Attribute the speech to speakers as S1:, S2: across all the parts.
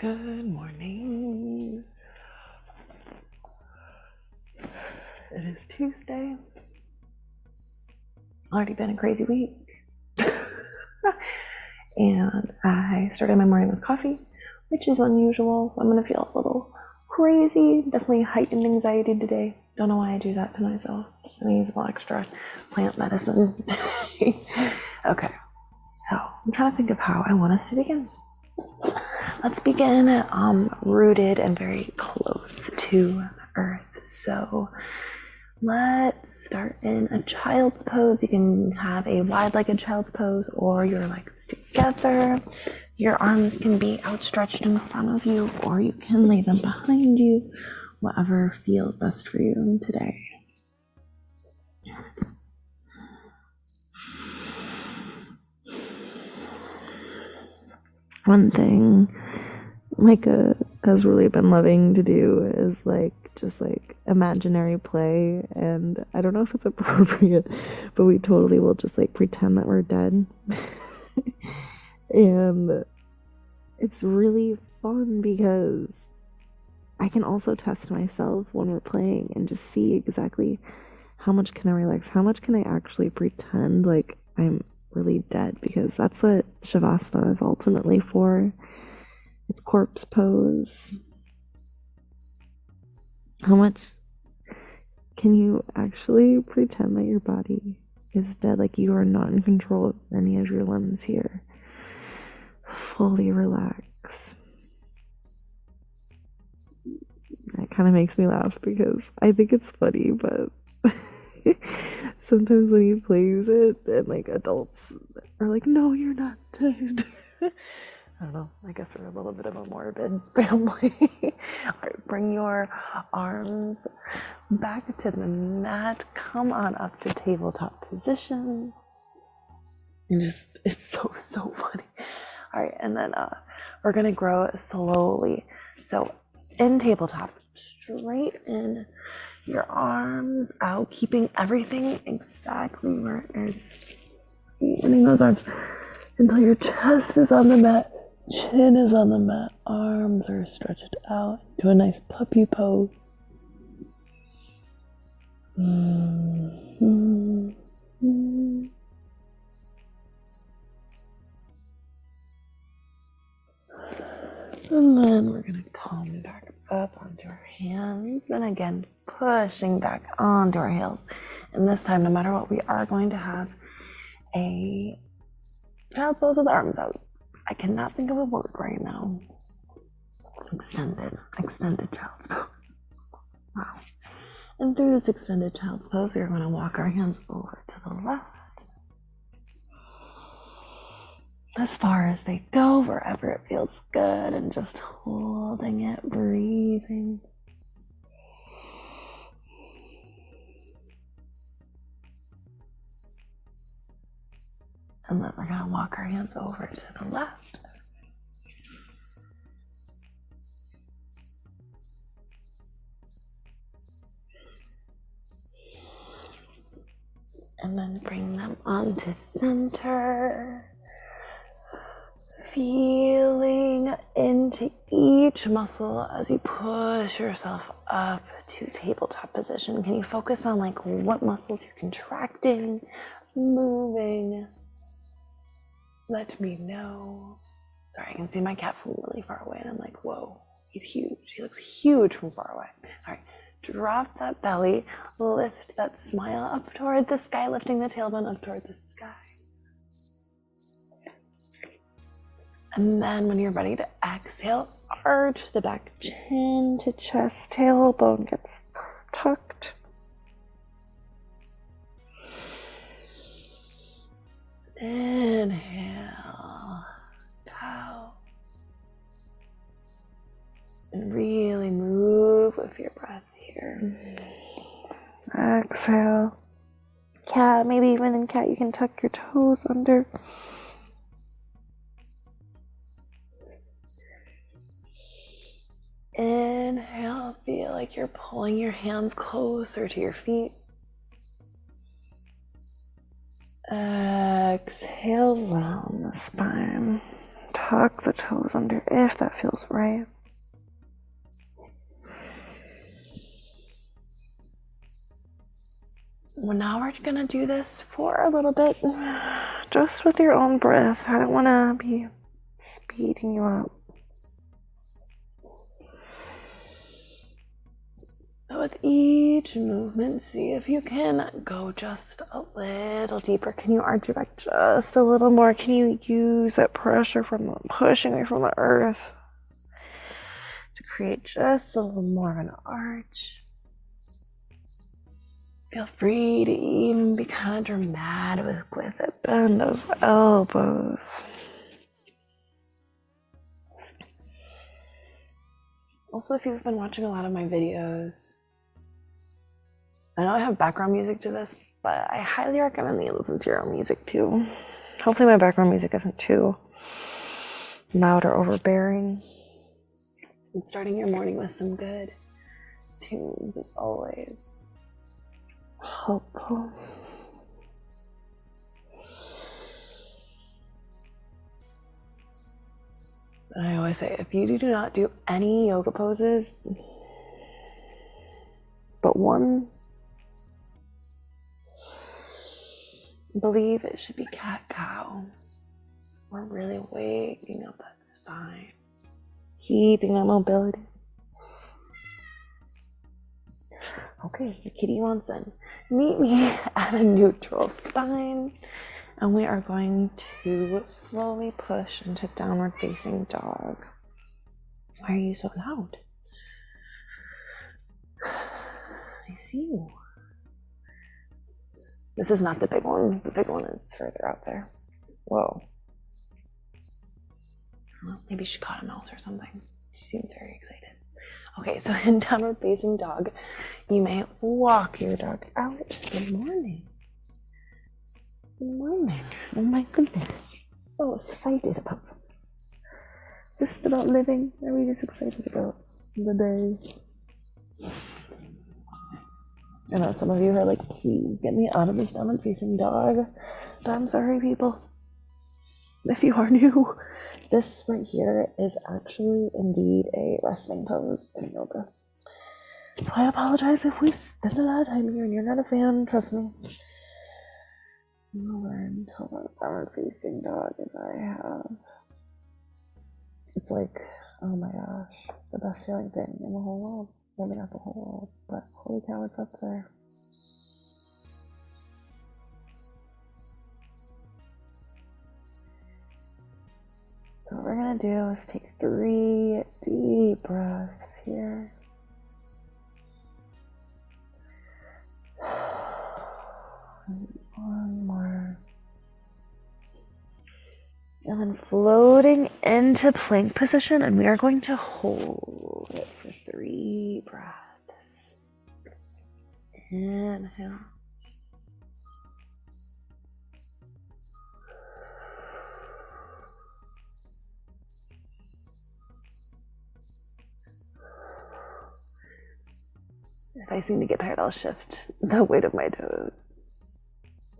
S1: Good morning. It is Tuesday. Already been a crazy week. And I started my morning with coffee, which is unusual, so I'm going to feel a little crazy. Definitely heightened anxiety today. Don't know why I do that to myself. Just going to use a little extra plant medicine. Okay, so I'm trying to think of how I want us to begin. Let's begin rooted and very close to earth. So let's start in a child's pose. You can have a wide-legged child's pose or your legs together. Your arms can be outstretched in front of you, or you can lay them behind you, whatever feels best for you today. One thing Micah has really been loving to do is just imaginary play, and I don't know if it's appropriate, but we totally will just pretend that we're dead. And it's really fun because I can also test myself when we're playing and just see exactly how much can I relax, how much can I actually pretend like I'm really dead, because that's what Shavasana is ultimately for. It's corpse pose. How much can you actually pretend that your body is dead, like you are not in control of any of your limbs here? Fully relax. That kind of makes me laugh because I think it's funny, but sometimes when he plays it and adults are like, no, you're not dead. I don't know, I guess we're a little bit of a morbid family. All right, bring your arms back to the mat. Come on up to tabletop position. And it's so funny. All right, and then we're gonna grow slowly. So in tabletop, straighten your arms out, keeping everything exactly where it is. Opening those arms until your chest is on the mat, chin is on the mat, arms are stretched out to a nice puppy pose. And then we're going to come back up onto our hands, and again pushing back onto our heels. And this time, no matter what, we are going to have a child's pose with arms out. I cannot think of a word right now. Extended child's pose. Wow. And through this extended child's pose, we are going to walk our hands over to the left, as far as they go, wherever it feels good, and just holding it, breathing. And then we're going to walk our hands over to the left. And then bring them onto center. Feeling into each muscle as you push yourself up to tabletop position. Can you focus on what muscles you're contracting, moving? Let me know. Sorry, I can see my cat from really far away, and I'm like, whoa, he's huge. He looks huge from far away. All right, drop that belly, lift that smile up toward the sky, lifting the tailbone up toward the sky. And then when you're ready to exhale, arch the back, chin to chest, tailbone gets tucked. Inhale, bow. And really move with your breath here. Exhale. Cat, maybe even in cat you can tuck your toes under. Inhale, feel like you're pulling your hands closer to your feet. Exhale, round the spine. tuck the toes under if that feels right. Well, now we're gonna do this for a little bit, just with your own breath. I don't want to be speeding you up. So with each movement, see if you can go just a little deeper. Can you arch your back just a little more? Can you use that pressure from pushing away from the earth to create just a little more of an arch? Feel free to even be kind of dramatic with it. Bend those elbows. Also, if you've been watching a lot of my videos, I know I have background music to this, but I highly recommend that you listen to your own music too. Hopefully my background music isn't too loud or overbearing. And starting your morning with some good tunes is always helpful. And I always say, if you do not do any yoga poses but one, believe it should be cat-cow. We're really waking up that spine, keeping that mobility. Okay, the kitty wants in. Meet me at a neutral spine, and we are going to slowly push into downward facing dog. Why are you so loud? I see you. This is not the big one. The big one is further out there. Whoa. Well, maybe she caught a mouse or something. She seems very excited. Okay, so in downward facing dog, you may walk your dog out. Good morning. Good morning. Oh my goodness. So excited about something. Just about living. Are we just excited about the day? I know some of you are like, please get me out of this downward facing dog. But I'm sorry, people. If you are new, this right here is actually indeed a resting pose in yoga. So I apologize if we spend a lot of time here and you're not a fan, trust me. You'll learn to love downward facing dog as I have. It's like, oh my gosh, the best feeling thing in the whole world. Maybe not the whole world, but holy cow, it's up there. So what we're gonna do is take 3 deep breaths here. And 1 more. And then floating into plank position, and we are going to hold it for 3 breaths. Inhale. If I seem to get tired, I'll shift the weight of my toes.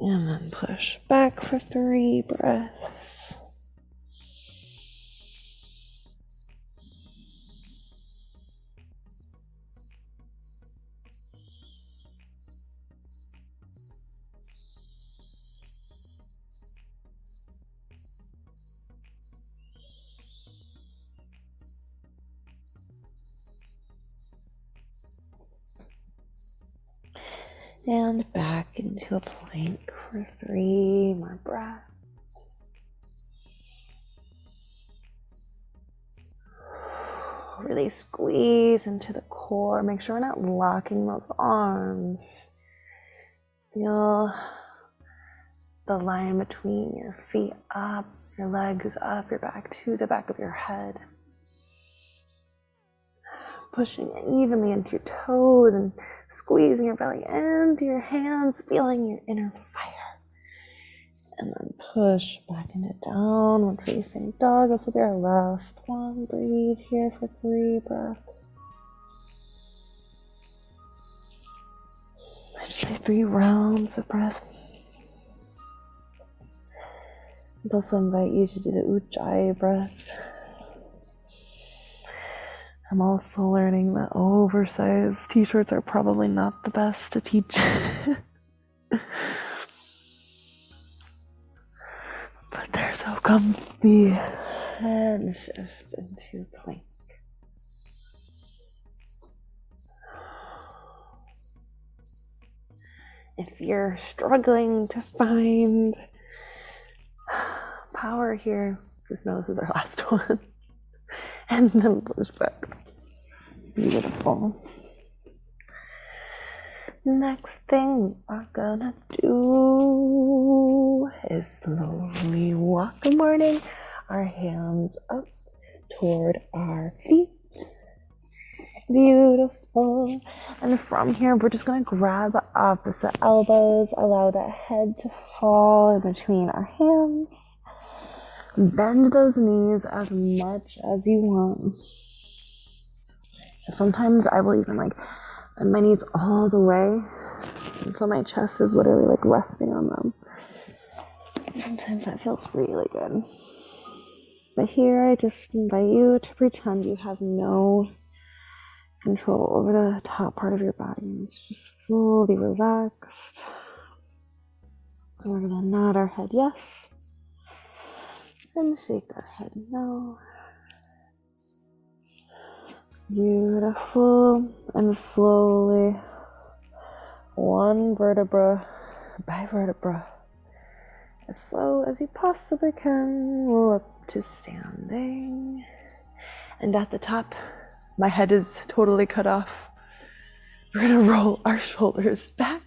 S1: And then push back for 3 breaths. And back into a plank for 3 more breaths. Really squeeze into the core. Make sure we're not locking those arms. Feel the line between your feet up, your legs up, your back to the back of your head. Pushing evenly into your toes and squeezing your belly into your hands, feeling your inner fire. And then push back into downward facing dog. This will be our last one. Breathe here for 3 breaths. I just say 3 rounds of breath. I'd also invite you to do the Ujjayi breath. I'm also learning that oversized t-shirts are probably not the best to teach. But they're so comfy. And shift into plank. If you're struggling to find power here, just know this is our last one. And then push back. Beautiful. Next thing we are gonna do is slowly walk the morning, our hands up toward our feet. Beautiful. And from here, we're just gonna grab opposite elbows, allow the head to fall in between our hands. Bend those knees as much as you want. Sometimes I will even bend my knees all the way until my chest is literally resting on them. Sometimes that feels really good. But here I just invite you to pretend you have no control over the top part of your body. It's just fully relaxed. And we're gonna nod our head yes. And shake our head no. Beautiful. And slowly, one vertebra by vertebra, as slow as you possibly can, roll up to standing. And at the top, my head is totally cut off. We're gonna roll our shoulders back.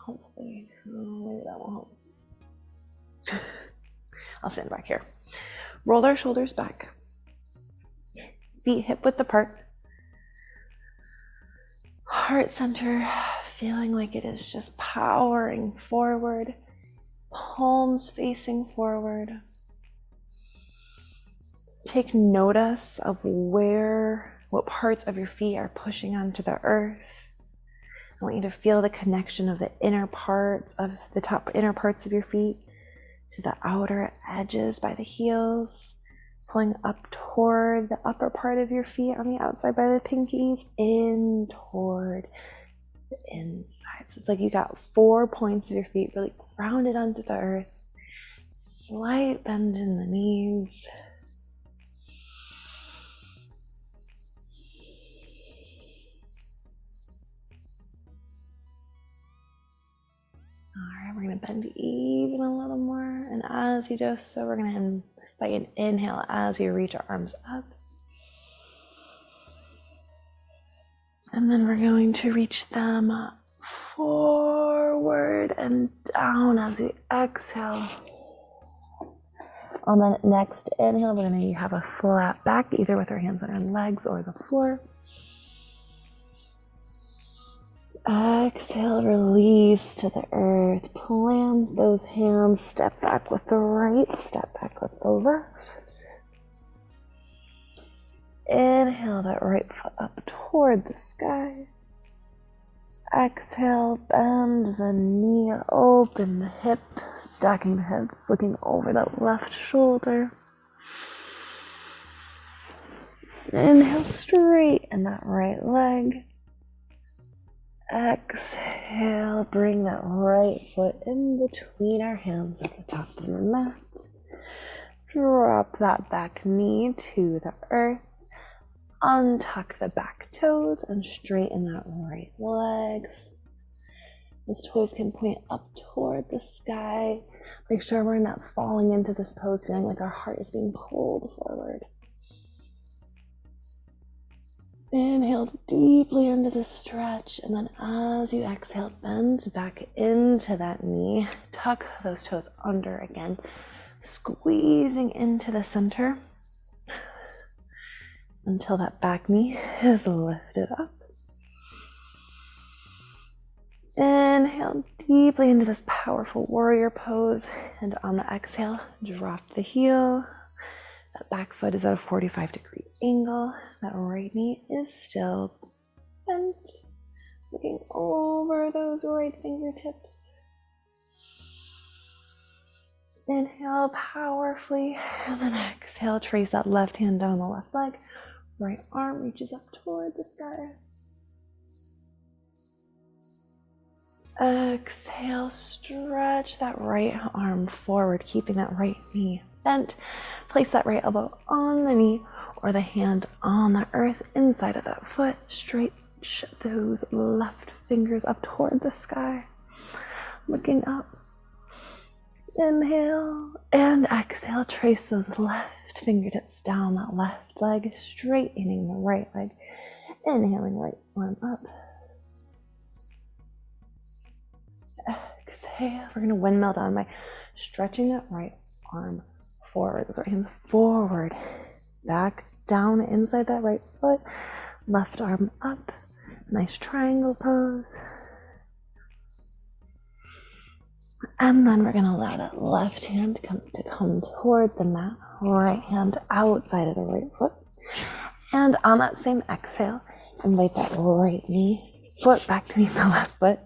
S1: Hopefully, maybe that won't help. I'll stand back here. Roll our shoulders back. Feet hip width apart. Heart center feeling like it is just powering forward. Palms facing forward. Take notice of what parts of your feet are pushing onto the earth. I want you to feel the connection of the inner parts of the top inner parts of your feet to the outer edges by the heels, pulling up toward the upper part of your feet on the outside by the pinkies, in toward the inside. So it's like you got 4 points of your feet really grounded onto the earth. Slight bend in the knees. Alright, we're going to bend even a little more. And as you do so, we're going to invite an inhale as you reach our arms up. And then we're going to reach them forward and down as we exhale. On the next inhale, we're going to have a flat back, either with our hands on our legs or the floor. Exhale, release to the earth. Plant those hands, step back with the right, step back with the left. Inhale that right foot up toward the sky. Exhale, bend the knee, open the hip, stacking the hips, looking over that left shoulder. Inhale, straighten that right leg. Exhale, bring that right foot in between our hands at the top of the mat. Drop that back knee to the earth. Untuck the back toes and straighten that right leg. Those toes can point up toward the sky. Make sure we're not falling into this pose, feeling like our heart is being pulled forward. Inhale deeply into the stretch, and then as you exhale, bend back into that knee. Tuck those toes under again, squeezing into the center until that back knee is lifted up. Inhale deeply into this powerful warrior pose, and on the exhale, drop the heel. That back foot is at a 45-degree angle. That right knee is still bent. looking over those right fingertips. Inhale powerfully, and then exhale, trace that left hand down the left leg. Right arm reaches up toward the sky. Exhale, stretch that right arm forward, keeping that right knee bent. Place that right elbow on the knee or the hand on the earth inside of that foot. Stretch those left fingers up toward the sky. Looking up. Inhale and exhale. Trace those left fingertips down that left leg, straightening the right leg. Inhaling, right arm up. Exhale. We're going to windmill down by stretching that right arm forward. Those right hands forward. Back down inside that right foot. Left arm up. Nice triangle pose. And then we're going to allow that left hand to come toward the mat. Right hand outside of the right foot. And on that same exhale, invite that right knee, foot back to meet the left foot.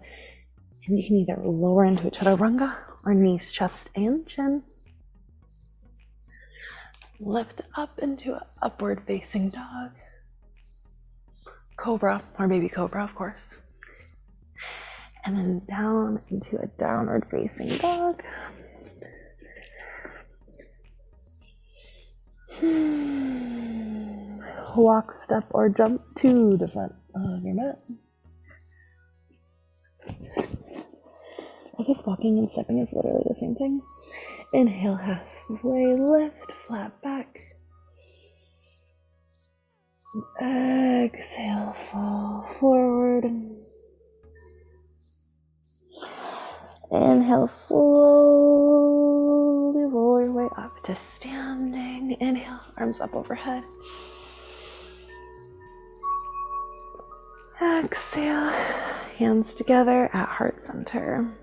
S1: And you can either lower into a chaturanga or knees, chest, and chin. Lift up into an upward facing dog. Cobra, or baby cobra, of course. And then down into a downward facing dog. Walk, step, or jump to the front of your mat. I guess walking and stepping is literally the same thing. Inhale, halfway lift, flat back. Exhale, fall forward. Inhale, slowly roll your way up to standing. Inhale, arms up overhead. Exhale, hands together at heart center.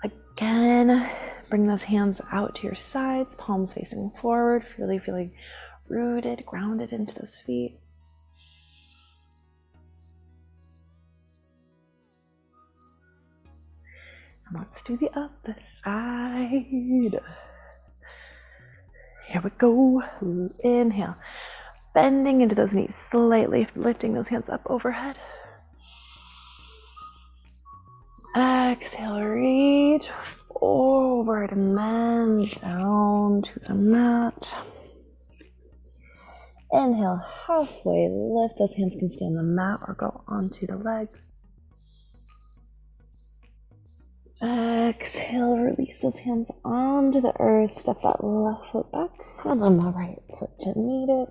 S1: Again, bring those hands out to your sides, palms facing forward, really feeling rooted, grounded into those feet. And let's do the other side. Here we go. Inhale, bending into those knees slightly, lifting those hands up overhead. Exhale, reach forward and then down to the mat. Inhale, halfway lift. Those hands can stay on the mat or go onto the legs. Exhale, release those hands onto the earth. Step that left foot back and then the right foot to meet it.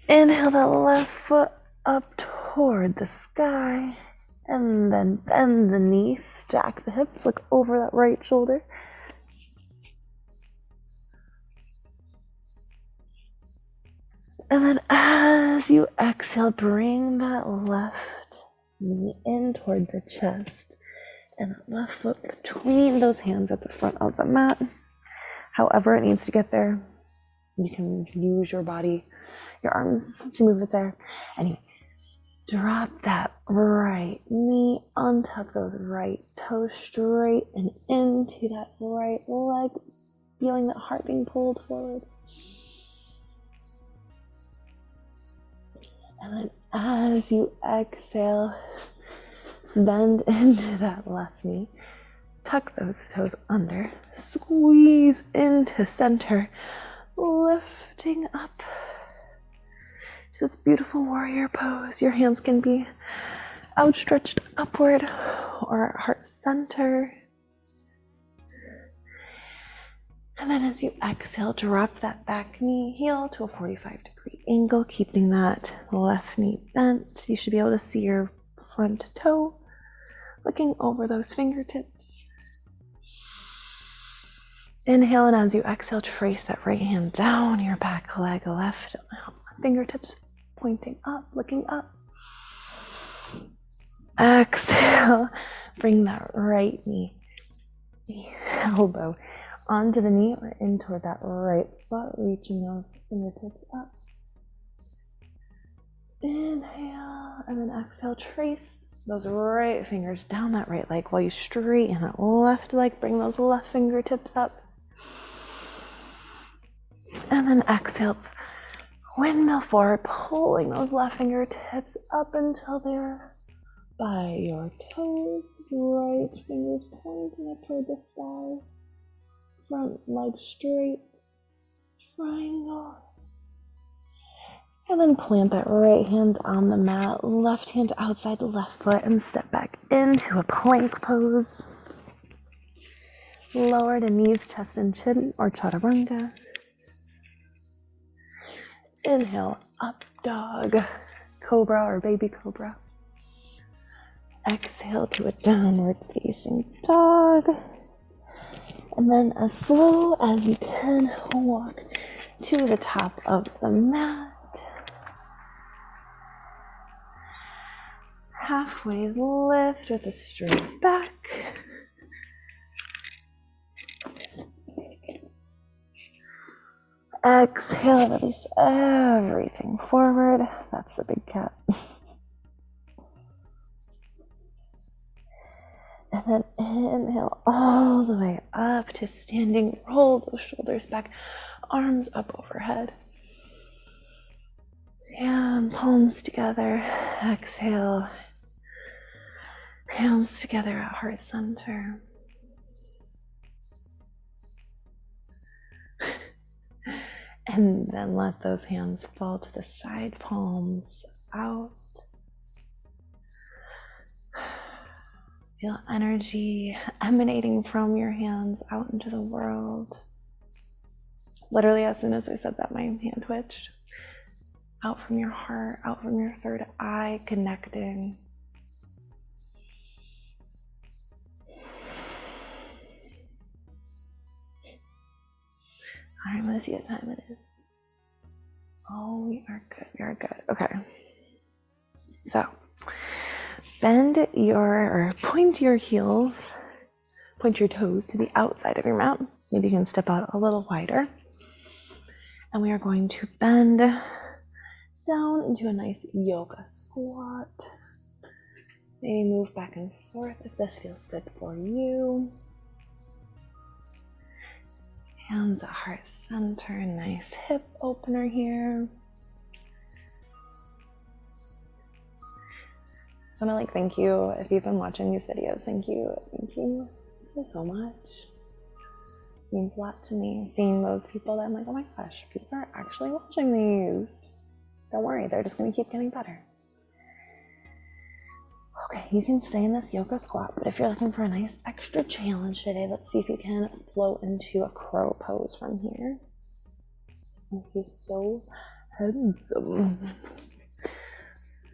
S1: Inhale that left foot up toward the sky, and then bend the knees, stack the hips, look over that right shoulder. And then as you exhale, bring that left knee in toward the chest, and that left foot between those hands at the front of the mat. However it needs to get there, you can use your body, your arms to move it there. Anyway, drop that right knee, untuck those right toes straight and into that right leg, feeling that heart being pulled forward. And then as you exhale, bend into that left knee, tuck those toes under, squeeze into center, lifting up to this beautiful warrior pose. Your hands can be outstretched upward or at heart center. And then as you exhale, drop that back knee heel to a 45-degree angle, keeping that left knee bent. You should be able to see your front toe, looking over those fingertips. Inhale, and as you exhale, trace that right hand down your back leg, left fingertips pointing up, looking up. Exhale, bring that right knee, elbow onto the knee or in toward that right foot, reaching those fingertips up. Inhale, and then exhale, trace those right fingers down that right leg while you straighten that left leg. Bring those left fingertips up. And then exhale, windmill forward, pulling those left fingertips up until they're by your toes. Right fingers pointing up toward the sky. Front leg straight. Triangle. And then plant that right hand on the mat, left hand outside the left foot, and step back into a plank pose. Lower the knees, chest, and chin, or chaturanga. Inhale, up dog, cobra or baby cobra. Exhale to a downward facing dog. And then as slow as you can, walk to the top of the mat. Halfway lift with a straight back. Exhale, release everything forward. That's the big cat. And then inhale all the way up to standing. Roll those shoulders back, arms up overhead. And palms together. Exhale. Hands together at heart center. And then let those hands fall to the side, palms out. Feel energy emanating from your hands out into the world. Literally, as soon as I said that, my hand twitched. Out from your heart, out from your third eye, connecting. All right, let's see what time it is. Oh, we are good. We are good. Okay. So, point your heels, point your toes to the outside of your mat. Maybe you can step out a little wider. And we are going to bend down into a nice yoga squat. Maybe move back and forth if this feels good for you. Hands at heart center, nice hip opener here. So I'm gonna thank you if you've been watching these videos. Thank you so much. It means a lot to me, seeing those people that I'm like, oh my gosh, people are actually watching these. Don't worry, they're just gonna keep getting better. Okay, you can stay in this yoga squat, but if you're looking for a nice extra challenge today, let's see if you can float into a crow pose from here. Thank you so handsome.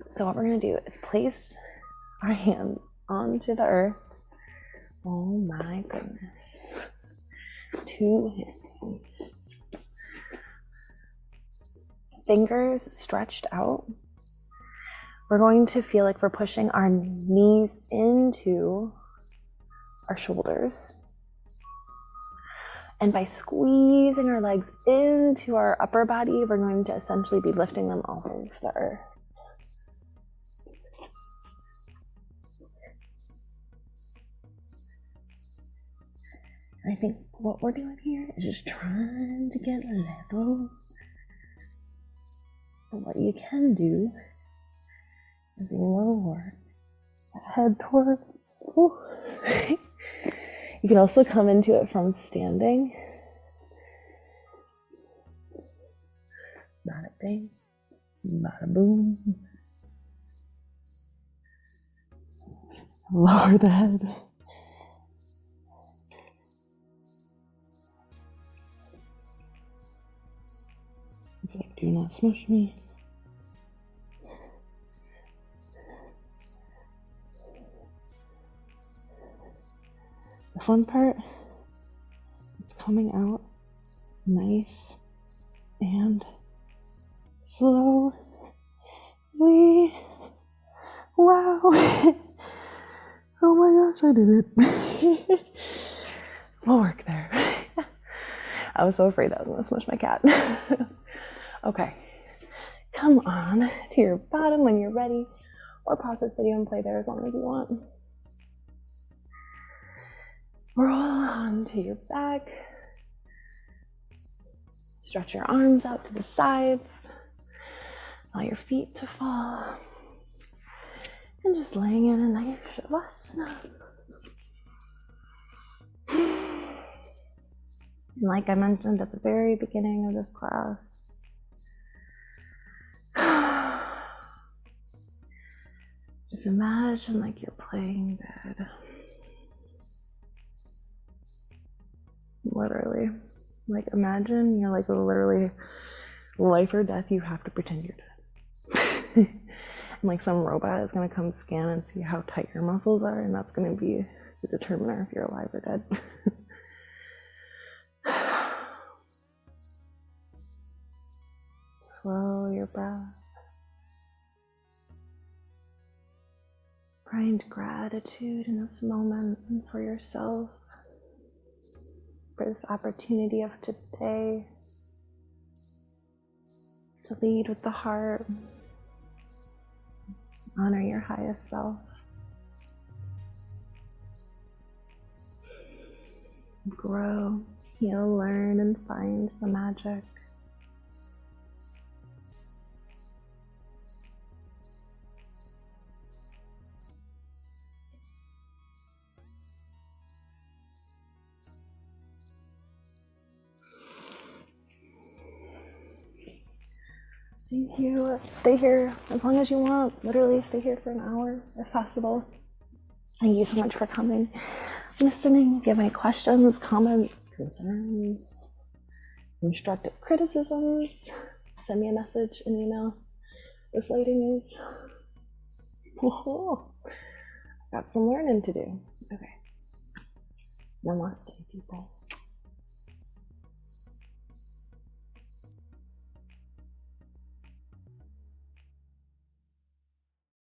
S1: So what we're gonna do is place our hands onto the earth. Oh my goodness. Too handsome. Fingers stretched out. We're going to feel like we're pushing our knees into our shoulders. And by squeezing our legs into our upper body, we're going to essentially be lifting them off of the earth. I think what we're doing here is just trying to get level. But what you can do is lower that head toward. You can also come into it from standing. Bada bing, bada boom. Lower the head. Do not smush me. The fun part is coming out nice and slowly. Wow. Oh my gosh, I did it. We'll work there. I was so afraid that I was going to smush my cat. Okay. come on to your bottom when you're ready, or pause this video and play there as long as you want. Roll onto your back. Stretch your arms out to the sides. Allow your feet to fall. And just laying in a nice shavasana. And like I mentioned at the very beginning of this class, just imagine like you're playing dead. Literally. Like imagine you're like literally life or death, you have to pretend you're dead. And like some robot is gonna come scan and see how tight your muscles are, and that's gonna be the determiner if you're alive or dead. Slow your breath. Find gratitude in this moment and for yourself, for this opportunity of today to lead with the heart, honor your highest self, grow, heal, learn, and find the magic. Stay here as long as you want. Literally stay here for an hour if possible. Thank you so much for coming, listening. If you have any questions, comments, concerns, constructive criticisms, send me a message, an email. This lighting is, got some learning to do. Okay. Namaste, people.